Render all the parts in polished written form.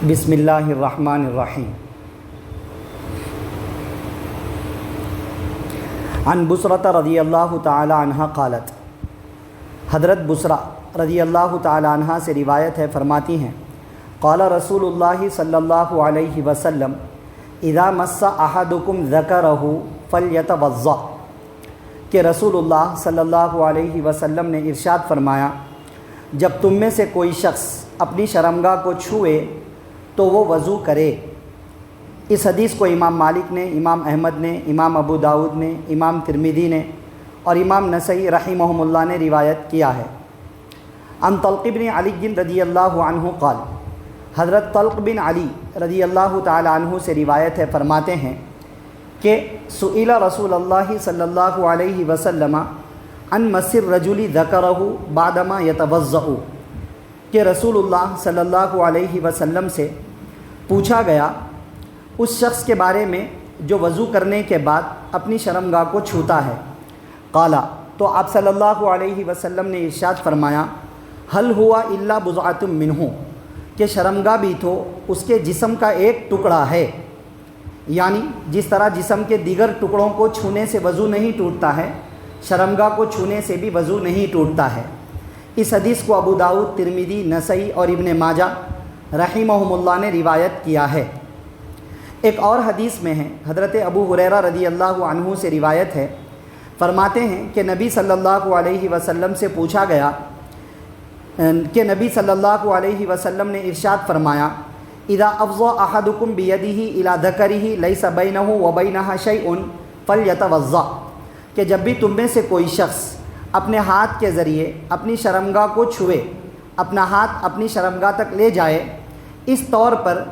بسم اللہ الرحمن الرحیم۔ عن بصرۃ رضی اللہ تعالی عنہ قالت، حضرت بصرہ رضی اللہ تعالی عنہ سے روایت ہے، فرماتی ہیں قال رسول اللہ صلی اللہ علیہ وسلم اذا مس احدکم ذکرہ فلیتوضأ، کہ رسول اللہ صلی اللہ علیہ وسلم نے ارشاد فرمایا جب تم میں سے کوئی شخص اپنی شرمگاہ کو چھوئے تو وہ وضو کرے۔ اس حدیث کو امام مالک نے، امام احمد نے، امام ابو داود نے، امام ترمذی نے اور امام نسائی رحمہم اللہ نے روایت کیا ہے۔ عن طلق بن علی رضی اللہ عنہ قال، حضرت طلق بن علی رضی اللہ تعالی عنہ سے روایت ہے، فرماتے ہیں کہ سئل رسول اللہ صلی اللہ علیہ وسلم عن مس الرجل ذکرہ بعدما یتوضأ، کہ رسول اللہ صلی اللہ علیہ وسلم سے پوچھا گیا اس شخص کے بارے میں جو وضو کرنے کے بعد اپنی شرمگاہ کو چھوتا ہے۔ قالا، تو آپ صلی اللہ علیہ وسلم نے ارشاد فرمایا حل ہوا الا بضعۃ منہ، کہ شرمگاہ بھی تو اس کے جسم کا ایک ٹکڑا ہے، یعنی جس طرح جسم کے دیگر ٹکڑوں کو چھونے سے وضو نہیں ٹوٹتا ہے، شرمگاہ کو چھونے سے بھی وضو نہیں ٹوٹتا ہے۔ اس حدیث کو ابو داود، ترمذی، نسائی اور ابن ماجہ رحمہم اللہ نے روایت کیا ہے۔ ایک اور حدیث میں ہے، حضرت ابو ہریرہ رضی اللہ عنہ سے روایت ہے، فرماتے ہیں کہ نبی صلی اللہ علیہ وسلم سے پوچھا گیا کہ نبی صلی اللہ علیہ وسلم نے ارشاد فرمایا اذا افضى احدکم بیدہ الی ذکرہ لیس بینہ وبینہ شیء فلیتوضأ، کہ جب بھی تم میں سے کوئی شخص اپنے ہاتھ کے ذریعے اپنی شرمگاہ کو چھوئے، اپنا ہاتھ اپنی شرمگاہ تک لے جائے، اس طور پر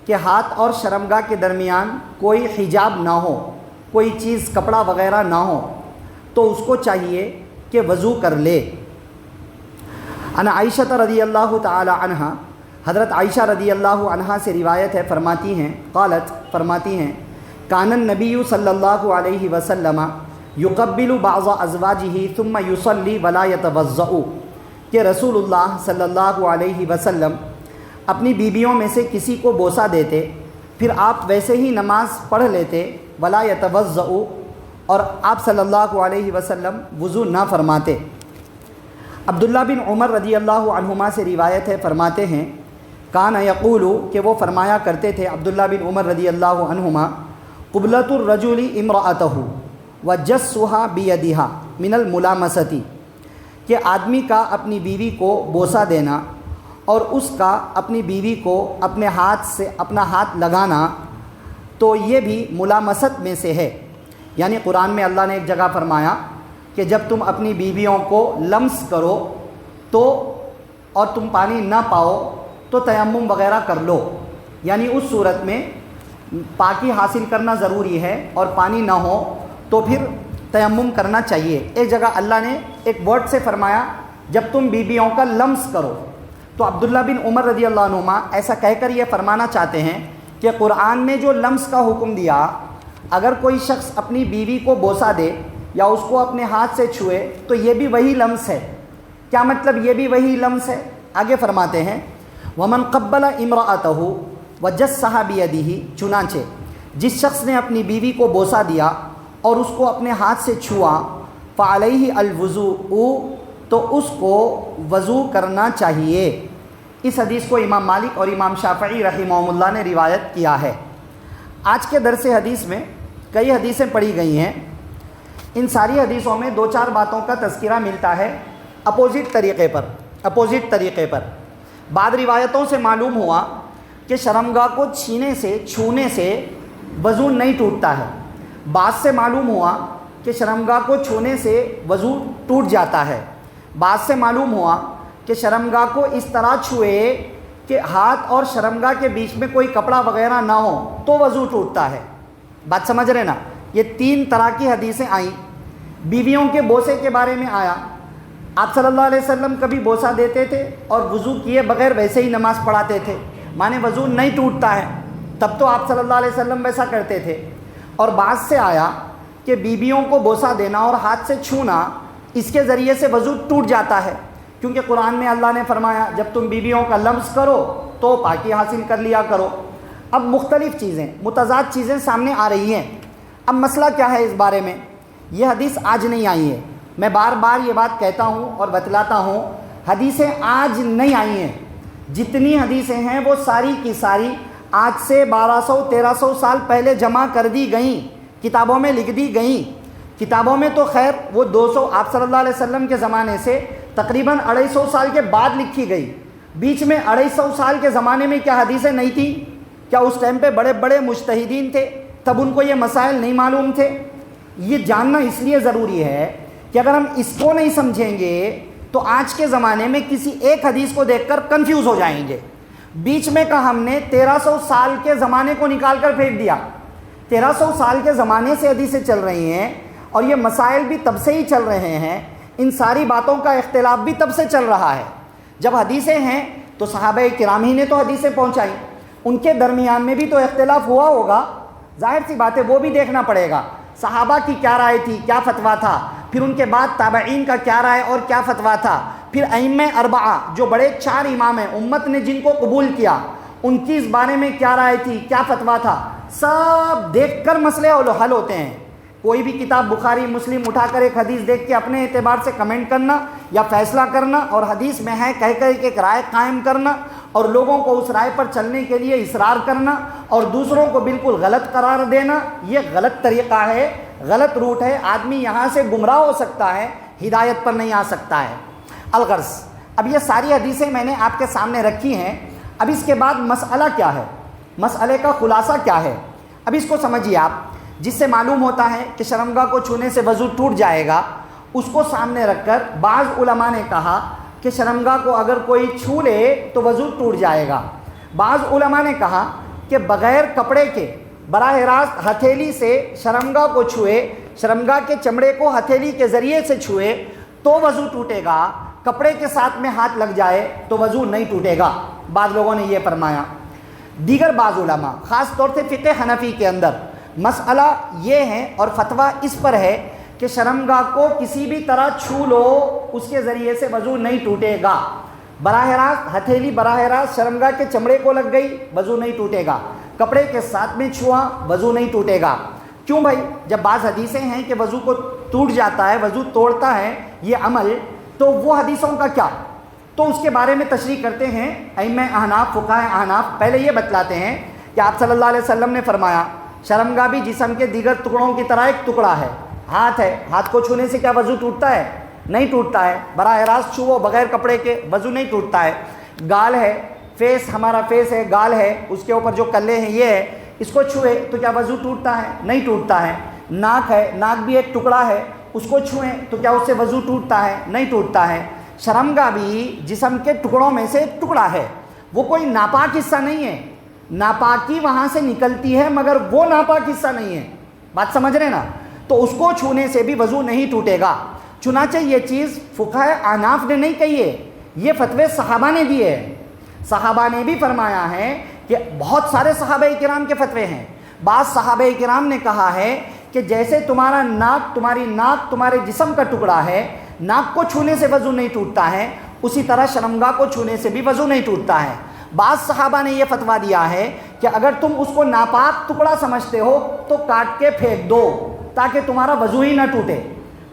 کہ ہاتھ اور شرمگاہ کے درمیان کوئی حجاب نہ ہو، کوئی چیز کپڑا وغیرہ نہ ہو، تو اس کو چاہیے کہ وضو کر لے۔ عن عائشہ رضی اللہ تعالی عنہ، حضرت عائشہ رضی اللہ عنہ سے روایت ہے، فرماتی ہیں قالت، فرماتی ہیں کان النبی صلی اللہ علیہ وسلم یقبل بعض ازواجہ ثم یصلی ولا یتوضأ، کہ رسول اللہ صلی اللہ علیہ وسلم اپنی بیویوں میں سے کسی کو بوسہ دیتے، پھر آپ ویسے ہی نماز پڑھ لیتے، ولا یتوضأ، اور آپ صلی اللہ علیہ وسلم وضو نہ فرماتے۔ عبداللہ بن عمر رضی اللہ عنہما سے روایت ہے، فرماتے ہیں کان یقول، کہ وہ فرمایا کرتے تھے عبداللہ بن عمر رضی اللہ عنہما قبلۃ الرجل امرأتہ وجسها بیدہا من الملامسۃ، کہ آدمی کا اپنی بیوی کو بوسہ دینا اور اس کا اپنی بیوی کو اپنے ہاتھ سے اپنا ہاتھ لگانا، تو یہ بھی ملامست میں سے ہے۔ یعنی قرآن میں اللہ نے ایک جگہ فرمایا کہ جب تم اپنی بیویوں کو لمس کرو تو اور تم پانی نہ پاؤ تو تیمم وغیرہ کر لو، یعنی اس صورت میں پاکی حاصل کرنا ضروری ہے اور پانی نہ ہو تو پھر تیمم کرنا چاہیے۔ ایک جگہ اللہ نے ایک ورڈ سے فرمایا جب تم بیویوں کا لمس کرو، تو عبداللہ بن عمر رضی اللہ عنہما ایسا کہہ کر یہ فرمانا چاہتے ہیں کہ قرآن نے جو لمس کا حکم دیا، اگر کوئی شخص اپنی بیوی کو بوسہ دے یا اس کو اپنے ہاتھ سے چھوئے تو یہ بھی وہی لمس ہے۔ کیا مطلب یہ بھی وہی لمس ہے؟ آگے فرماتے ہیں ومن قبل امرأتہ وجسها بیدہ، چنانچہ جس شخص نے اپنی بیوی کو بوسہ دیا اور اس کو اپنے ہاتھ سے چھوا، فعلیہ الوضوء، تو اس کو وضو کرنا چاہیے۔ اس حدیث کو امام مالک اور امام شافعی رحمہم اللہ نے روایت کیا ہے۔ آج کے درس حدیث میں کئی حدیثیں پڑھی گئی ہیں، ان ساری حدیثوں میں دو چار باتوں کا تذکرہ ملتا ہے اپوزٹ طریقے پر۔ بعض روایتوں سے معلوم ہوا کہ شرمگاہ کو چھونے سے وضو نہیں ٹوٹتا ہے، بعض سے معلوم ہوا کہ شرمگاہ کو چھونے سے وضو ٹوٹ جاتا ہے، بعض سے معلوم ہوا کہ شرمگاہ کو اس طرح چھوئے کہ ہاتھ اور شرمگاہ کے بیچ میں کوئی کپڑا وغیرہ نہ ہو تو وضو ٹوٹتا ہے۔ بات سمجھ رہے نا؟ یہ تین طرح کی حدیثیں آئیں۔ بیویوں کے بوسے کے بارے میں آیا، آپ صلی اللہ علیہ وسلم کبھی بوسہ دیتے تھے اور وضو کیے بغیر ویسے ہی نماز پڑھاتے تھے، مانے وضو نہیں ٹوٹتا ہے، تب تو آپ صلی اللہ علیہ وسلم ویسا کرتے تھے۔ اور بعض سے آیا کہ بیویوں کو بوسہ دینا اور ہاتھ سے چھونا، اس کے ذریعے سے وضو ٹوٹ جاتا ہے، کیونکہ قرآن میں اللہ نے فرمایا جب تم بیویوں کا لمس کرو تو پاکی حاصل کر لیا کرو۔ اب مختلف چیزیں، متضاد چیزیں سامنے آ رہی ہیں۔ اب مسئلہ کیا ہے اس بارے میں؟ یہ حدیث آج نہیں آئی ہے، میں بار بار یہ بات کہتا ہوں اور بتلاتا ہوں، حدیثیں آج نہیں آئی ہیں۔ جتنی حدیثیں ہیں وہ ساری کی ساری آج سے 1200-1300 سال پہلے جمع کر دی گئیں، کتابوں میں لکھ دی گئیں۔ کتابوں میں تو خیر وہ 200 آپ صلی اللہ علیہ وسلم کے زمانے سے تقریباً 250 سال کے بعد لکھی گئی۔ بیچ میں 250 سال کے زمانے میں کیا حدیثیں نہیں تھیں؟ کیا اس ٹائم پہ بڑے بڑے مجتہدین تھے؟ تب ان کو یہ مسائل نہیں معلوم تھے؟ یہ جاننا اس لیے ضروری ہے کہ اگر ہم اس کو نہیں سمجھیں گے تو آج کے زمانے میں کسی ایک حدیث کو دیکھ کر کنفیوز ہو جائیں گے۔ بیچ میں کا ہم نے 1300 سال کے زمانے کو نکال کر پھینک دیا۔ 1300 سال کے زمانے سے حدیثیں چل رہی ہیں اور یہ مسائل بھی تب سے ہی چل رہے ہیں، ان ساری باتوں کا اختلاف بھی تب سے چل رہا ہے۔ جب حدیثیں ہیں تو صحابہ کرام ہی نے تو حدیثیں پہنچائیں، ان کے درمیان میں بھی تو اختلاف ہوا ہوگا، ظاہر سی بات ہے وہ بھی دیکھنا پڑے گا۔ صحابہ کی کیا رائے تھی، کیا فتویٰ تھا، پھر ان کے بعد تابعین کا کیا رائے اور کیا فتویٰ تھا، پھر ائمہ اربعہ جو بڑے 4 امام ہیں امت نے جن کو قبول کیا، ان کی اس بارے میں کیا رائے تھی، کیا فتویٰ تھا، سب دیکھ کر مسئلے حل ہوتے ہیں۔ کوئی بھی کتاب بخاری مسلم اٹھا کر ایک حدیث دیکھ کے اپنے اعتبار سے کمنٹ کرنا یا فیصلہ کرنا اور حدیث میں ہے کہہ کر ایک رائے قائم کرنا اور لوگوں کو اس رائے پر چلنے کے لیے اصرار کرنا اور دوسروں کو بالکل غلط قرار دینا، یہ غلط طریقہ ہے، غلط روٹ ہے۔ آدمی یہاں سے گمراہ ہو سکتا ہے، ہدایت پر نہیں آ سکتا ہے۔ الغرض اب یہ ساری حدیثیں میں نے آپ کے سامنے رکھی ہیں۔ اب اس کے بعد مسئلہ کیا ہے، مسئلے کا خلاصہ کیا ہے، اب اس کو سمجھیے آپ۔ جس سے معلوم ہوتا ہے کہ شرمگاہ کو چھونے سے وضو ٹوٹ جائے گا، اس کو سامنے رکھ کر بعض علماء نے کہا کہ شرمگاہ کو اگر کوئی چھو لے تو وضو ٹوٹ جائے گا۔ بعض علماء نے کہا کہ بغیر کپڑے کے براہ راست ہتھیلی سے شرمگاہ کو چھوئے، شرمگاہ کے چمڑے کو ہتھیلی کے ذریعے سے چھوئے تو وضو ٹوٹے گا، کپڑے کے ساتھ میں ہاتھ لگ جائے تو وضو نہیں ٹوٹے گا۔ بعض لوگوں نے یہ فرمایا۔ دیگر بعض علماء خاص طور سے فقہ حنفی کے اندر مسئلہ یہ ہے اور فتویٰ اس پر ہے کہ شرمگاہ کو کسی بھی طرح چھو لو اس کے ذریعے سے وضو نہیں ٹوٹے گا۔ براہ راست ہتھیلی براہ راست شرمگاہ کے چمڑے کو لگ گئی، وضو نہیں ٹوٹے گا۔ کپڑے کے ساتھ میں چھوا، وضو نہیں ٹوٹے گا۔ کیوں بھائی؟ جب بعض حدیثیں ہیں کہ وضو کو ٹوٹ جاتا ہے، وضو توڑتا ہے یہ عمل، تو وہ حدیثوں کا کیا؟ تو اس کے بارے میں تشریح کرتے ہیں ائمہ احناف، فقہاء احناف۔ پہلے یہ بتلاتے ہیں کہ آپ صلی اللہ علیہ وسلم نے فرمایا شرمگاہ بھی جسم کے دیگر ٹکڑوں کی طرح ایک ٹکڑا ہے۔ ہاتھ ہے، ہاتھ کو چھونے سے کیا وضو ٹوٹتا ہے؟ نہیں ٹوٹتا ہے۔ براہ راست چھوو بغیر کپڑے کے، وضو نہیں ٹوٹتا ہے۔ گال ہے، فیس، ہمارا فیس ہے، گال ہے، اس کے اوپر جو کلے ہیں یہ ہے، اس کو چھوئے تو کیا وضو ٹوٹتا ہے؟ نہیں ٹوٹتا ہے۔ ناک ہے، ناک بھی ایک ٹکڑا ہے، اس کو چھوئیں تو کیا اس سے وضو ٹوٹتا ہے؟ نہیں ٹوٹتا ہے۔ شرمگاہ بھی جسم کے ٹکڑوں میں سے ایک ٹکڑا ہے، وہ کوئی ناپاک حصہ نہیں ہے۔ ناپاکی وہاں سے نکلتی ہے مگر وہ ناپاک حصہ نہیں ہے، بات سمجھ رہے نا؟ تو اس کو چھونے سے بھی وضو نہیں ٹوٹے گا۔ چنانچہ یہ چیز فقہاء احناف نے نہیں کہی ہے، یہ فتوے صحابہ نے دیے ہیں۔ صحابہ نے بھی فرمایا ہے کہ بہت سارے صحابہ کرام کے فتوے ہیں۔ بعض صحابہ کرام نے کہا ہے کہ جیسے تمہارا ناک، تمہاری ناک تمہارے جسم کا ٹکڑا ہے، ناک کو چھونے سے وضو نہیں ٹوٹتا ہے، اسی طرح شرمگاہ کو چھونے سے بھی وضو نہیں ٹوٹتا ہے۔ بعض صحابہ نے یہ فتویٰ دیا ہے کہ اگر تم اس کو ناپاک ٹکڑا سمجھتے ہو تو کاٹ کے پھینک دو تاکہ تمہارا وضو ہی نہ ٹوٹے،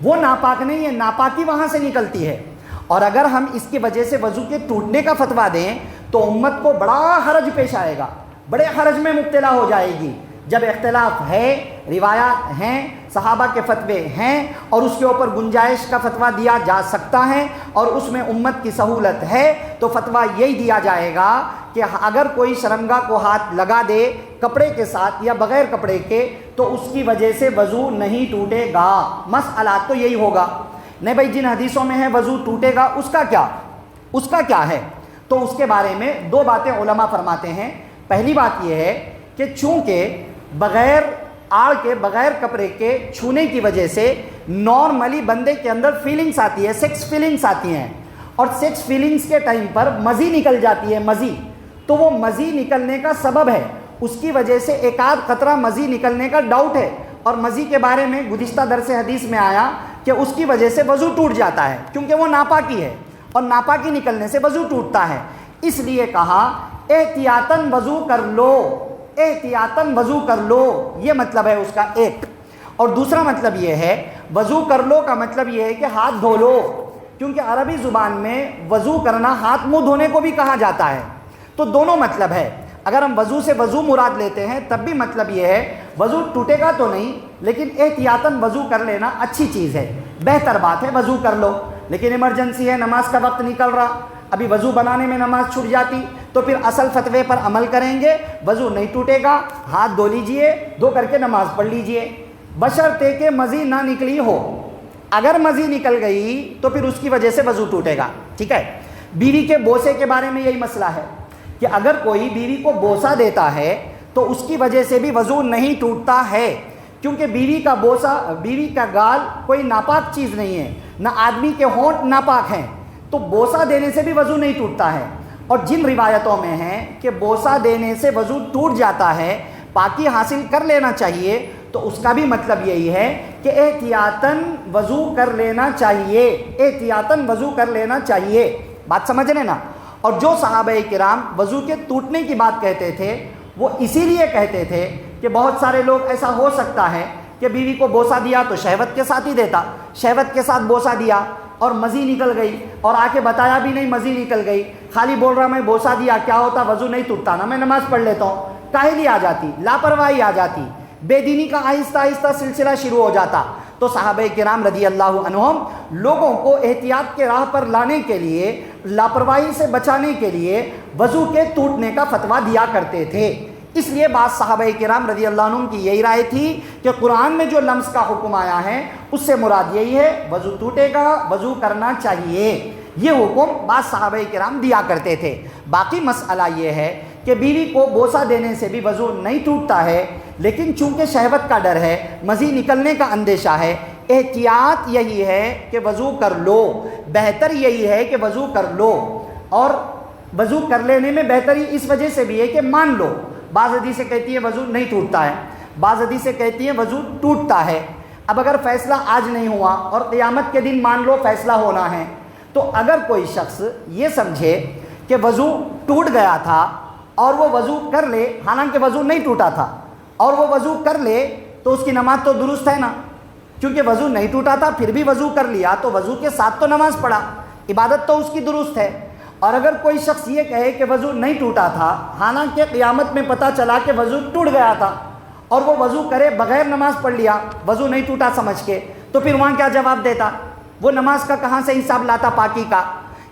وہ ناپاک نہیں ہے، ناپاکی وہاں سے نکلتی ہے۔ اور اگر ہم اس کی وجہ سے وضو کے ٹوٹنے کا فتویٰ دیں تو امت کو بڑا حرج پیش آئے گا، بڑے حرج میں مبتلا ہو جائے گی۔ جب اختلاف ہے، روایات ہیں، صحابہ کے فتوے ہیں اور اس کے اوپر گنجائش کا فتویٰ دیا جا سکتا ہے اور اس میں امت کی سہولت ہے، تو فتویٰ یہی دیا جائے گا کہ اگر کوئی شرمگاہ کو ہاتھ لگا دے کپڑے کے ساتھ یا بغیر کپڑے کے تو اس کی وجہ سے وضو نہیں ٹوٹے گا۔ مسئلہ تو یہی ہوگا۔ نہیں بھائی جن حدیثوں میں ہے وضو ٹوٹے گا، اس کا کیا ہے؟ تو اس کے بارے میں 2 باتیں علماء فرماتے ہیں۔ پہلی بات یہ ہے کہ چونکہ بغیر آڑ کے، بغیر کپڑے کے چھونے کی وجہ سے نارملی بندے کے اندر فیلنگز آتی ہے، سیکس فیلنگز آتی ہیں، اور سیکس فیلنگز کے ٹائم پر مزی نکل جاتی ہے، مزی، تو وہ مزی نکلنے کا سبب ہے، اس کی وجہ سے ایک آدھ قطرہ مزی نکلنے کا ڈاؤٹ ہے، اور مزی کے بارے میں گزشتہ درس حدیث میں آیا کہ اس کی وجہ سے وضو ٹوٹ جاتا ہے کیونکہ وہ ناپاکی ہے اور ناپاکی نکلنے سے وضو ٹوٹتا ہے۔ اس لیے کہا احتیاطاً وضو کر لو، احتیاطاً وضو کر لو، یہ مطلب ہے اس کا ایک۔ اور دوسرا مطلب یہ ہے، وضو کر لو کا مطلب یہ ہے کہ ہاتھ دھو لو، کیونکہ عربی زبان میں وضو کرنا ہاتھ منہ دھونے کو بھی کہا جاتا ہے، تو دونوں مطلب ہے۔ اگر ہم وضو سے وضو مراد لیتے ہیں تب بھی مطلب یہ ہے وضو ٹوٹے گا تو نہیں، لیکن احتیاطاً وضو کر لینا اچھی چیز ہے، بہتر بات ہے، وضو کر لو۔ لیکن ایمرجنسی ہے، نماز کا وقت نکل رہا، ابھی وضو بنانے میں نماز چھوٹ جاتی تو پھر اصل فتوے پر عمل کریں گے، وضو نہیں ٹوٹے گا، ہاتھ دھو لیجئے، دھو کر کے نماز پڑھ لیجئے، بشرطے کہ مزید نہ نکلی ہو۔ اگر مزید نکل گئی تو پھر اس کی وجہ سے وضو ٹوٹے گا، ٹھیک ہے۔ بیوی کے بوسے کے بارے میں یہی مسئلہ ہے کہ اگر کوئی بیوی کو بوسہ دیتا ہے تو اس کی وجہ سے بھی وضو نہیں ٹوٹتا ہے، کیونکہ بیوی کا بوسہ، بیوی کا گال کوئی ناپاک چیز نہیں ہے، نہ آدمی کے ہونٹ ناپاک ہیں، تو بوسہ دینے سے بھی وضو نہیں ٹوٹتا ہے۔ اور جن روایتوں میں ہے کہ بوسہ دینے سے وضو ٹوٹ جاتا ہے، پاکی حاصل کر لینا چاہیے، تو اس کا بھی مطلب یہی ہے کہ احتیاطاً وضو کر لینا چاہیے، احتیاطاً وضو کر لینا چاہیے، بات سمجھ رہے نا۔ اور جو صحابہ کرام وضو کے ٹوٹنے کی بات کہتے تھے وہ اسی لیے کہتے تھے کہ بہت سارے لوگ ایسا ہو سکتا ہے کہ بیوی کو بوسہ دیا تو شہوت کے ساتھ ہی دیتا، شہوت کے ساتھ بوسہ دیا اور مزی نکل گئی، اور آ کے بتایا بھی نہیں مزی نکل گئی، خالی بول رہا میں بوسہ دیا، کیا ہوتا، وضو نہیں ٹوٹتا نا، میں نماز پڑھ لیتا ہوں، کاہلی آ جاتی، لاپرواہی آ جاتی، بے دینی کا آہستہ آہستہ سلسلہ شروع ہو جاتا۔ تو صحابہ کرام رضی اللہ عنہم لوگوں کو احتیاط کے راہ پر لانے کے لیے، لاپرواہی سے بچانے کے لیے وضو کے ٹوٹنے کا فتویٰ دیا کرتے تھے۔ اس لیے بعض صحابہ کرام رضی اللہ عنہم کی یہی رائے تھی کہ قرآن میں جو لمس کا حکم آیا ہے اس سے مراد یہی ہے، وضو ٹوٹے گا، وضو کرنا چاہیے، یہ حکم بعض صحابہ کرام دیا کرتے تھے۔ باقی مسئلہ یہ ہے کہ بیوی کو بوسہ دینے سے بھی وضو نہیں ٹوٹتا ہے، لیکن چونکہ شہوت کا ڈر ہے، مزید نکلنے کا اندیشہ ہے، احتیاط یہی ہے کہ وضو کر لو، بہتر یہی ہے کہ وضو کر لو۔ اور وضو کر لینے میں بہتری اس وجہ سے بھی ہے کہ مان لو، بعض حدیثیں کہتی ہیں وضو نہیں ٹوٹتا ہے، بعض حدیثیں کہتی ہیں وضو ٹوٹتا ہے۔ اب اگر فیصلہ آج نہیں ہوا اور قیامت کے دن مان لو فیصلہ ہونا ہے، تو اگر کوئی شخص یہ سمجھے کہ وضو ٹوٹ گیا تھا اور وہ وضو کر لے، حالانکہ وضو نہیں ٹوٹا تھا، اور وہ وضو کر لے تو اس کی نماز تو درست ہے نا، کیونکہ وضو نہیں ٹوٹا تھا پھر بھی وضو کر لیا تو وضو کے ساتھ تو نماز پڑھا، عبادت تو اس کی درست ہے۔ اور اگر کوئی شخص یہ کہے کہ وضو نہیں ٹوٹا تھا، حالانکہ قیامت میں پتہ چلا کہ وضو ٹوٹ گیا تھا اور وہ وضو کرے بغیر نماز پڑھ لیا وضو نہیں ٹوٹا سمجھ کے، تو پھر وہاں کیا جواب دیتا؟ وہ نماز کا کہاں سے حساب لاتا پاکی کا؟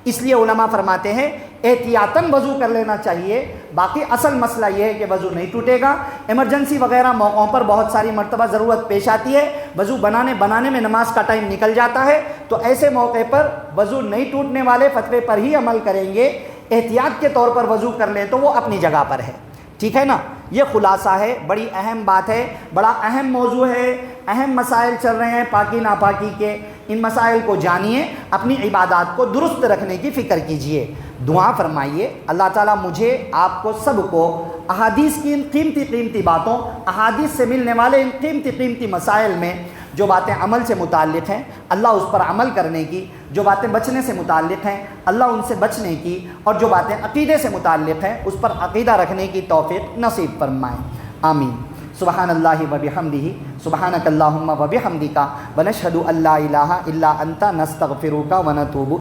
اس لیے علماء فرماتے ہیں احتیاطاً وضو کر لینا چاہیے۔ باقی اصل مسئلہ یہ ہے کہ وضو نہیں ٹوٹے گا، ایمرجنسی وغیرہ موقعوں پر بہت ساری مرتبہ ضرورت پیش آتی ہے، وضو بنانے میں نماز کا ٹائم نکل جاتا ہے، تو ایسے موقع پر وضو نہیں ٹوٹنے والے فتوے پر ہی عمل کریں گے، احتیاط کے طور پر وضو کر لیں تو وہ اپنی جگہ پر ہے، ٹھیک ہے نا۔ یہ خلاصہ ہے، بڑی اہم بات ہے، بڑا اہم موضوع ہے، اہم مسائل چل رہے ہیں پاکی ناپاکی کے، ان مسائل کو جانیے، اپنی عبادات کو درست رکھنے کی فکر کیجئے، دعا فرمائیے اللہ تعالیٰ مجھے، آپ کو، سب کو احادیث کی ان قیمتی باتوں، احادیث سے ملنے والے ان قیمتی مسائل میں جو باتیں عمل سے متعلق ہیں اللہ اس پر عمل کرنے کی، جو باتیں بچنے سے متعلق ہیں اللہ ان سے بچنے کی، اور جو باتیں عقیدے سے متعلق ہیں اس پر عقیدہ رکھنے کی توفیق نصیب فرمائیں، آمین۔ سبحان اللہ و بحمدہ، سبحانک اللہم و بحمدک، ونشہد ان لا الہ الا انت، نستغفرک و نتوب